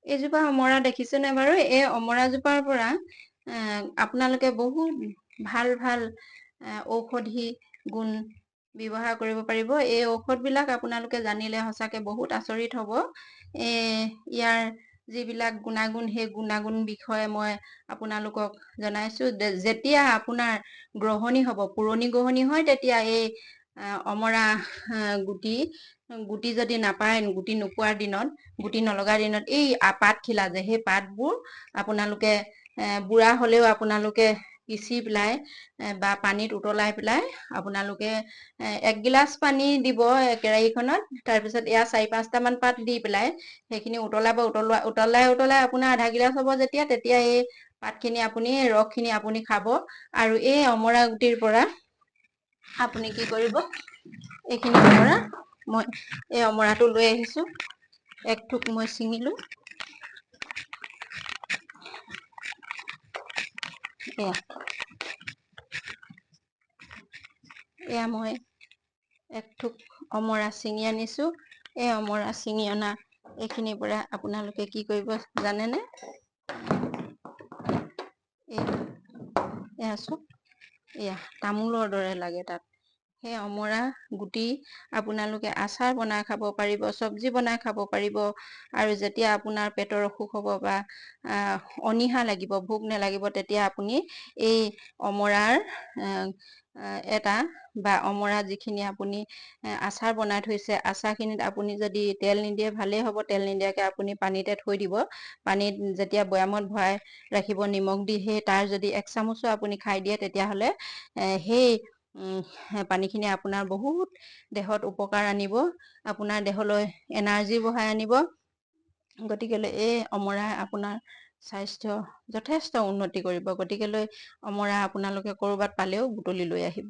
এইজোপা অমৰা দেখিছেনে বাৰু? এই অমৰাজোপাৰ পৰা আপোনালোকে বহুত ভাল ভাল ঔষধি গুণ ব্যৱহাৰ কৰিব পাৰিব। এই ঔষধবিলাক আপোনালোকে জানিলে সঁচাকে বহুত আচৰিত হ'ব। ইয়াৰ যিবিলাক গুণাগুণ, সেই গুণাগুণ বিষয়ে মই আপোনালোকক জনাইছো। যেতিয়া আপোনাৰ গ্ৰহণী হ'ব, পুৰণি গ্ৰহণী হয়, তেতিয়া এই অমৰা গুটি যদি নাপায়, গুটি নোপোৱাৰ দিনত, গুটি নলগাৰ দিনত এই পাতখিলা যে, সেই পাতবোৰ আপোনালোকে বুঢ়া হ'লেও আপোনালোকে পিচি পেলাই বা পানীত উতলাই পেলাই আপোনালোকে 1 গিলাচ পানী দিব কেৰাহীখনত, তাৰপিছত এয়া 4-5টামান পাত দি পেলাই সেইখিনি উতলাই আপোনাৰ আধা গিলাচ হ'ব যেতিয়া, তেতিয়া এই পাতখিনি আপুনি, ৰসখিনি আপুনি খাব। আৰু এই অমৰা গুটিৰ পৰা আপুনি কি কৰিব, এইখিনি অমৰা, মই এই অমৰাটো লৈ আহিছো, এক থোক মই ছিঙিলো। এয়া মই এক থোক অমৰা ছিঙি আনিছো। এই অমৰা ছিঙি অনা এইখিনিৰ পৰা আপোনালোকে কি কৰিব জানেনে? এয়া চব, এয়া তামোলৰ দৰে লাগে তাত। সেই অমৰা গুটি আপোনালোকে আচাৰ বনাই খাব পাৰিব, চব্জি বনাই খাব পাৰিব। আৰু যেতিয়া আপোনাৰ পেটৰ অসুখ হ'ব বা অনীহা লাগিব, ভোক নালাগিব, তেতিয়া আপুনি এই অমৰাৰ এটা বা অমৰা যিখিনি আপুনি আচাৰ বনাই থৈছে, আচাৰখিনিত আপুনি যদি তেল নিদিয়ে ভালেই হ'ব, তেল নিদিয়াকে আপুনি পানীতে থৈ দিব। পানীত যেতিয়া বৈয়ামত ভৰাই ৰাখিব নিমখ দি, সেই তাৰ যদি 1 চামুচো আপুনি খাই দিয়ে, তেতিয়াহ'লে সেই পানীখিনি আপোনাৰ বহুত দেহত উপকাৰ আনিব, আপোনাৰ দেহলৈ এনাৰ্জি বঢ়াই আনিব। গতিকেলৈ এই অমৰাই আপোনাৰ স্বাস্থ্য যথেষ্ট উন্নতি কৰিব। গতিকেলৈ অমৰা আপোনালোকে ক'ৰবাত পালেও বুটলি লৈ আহিব।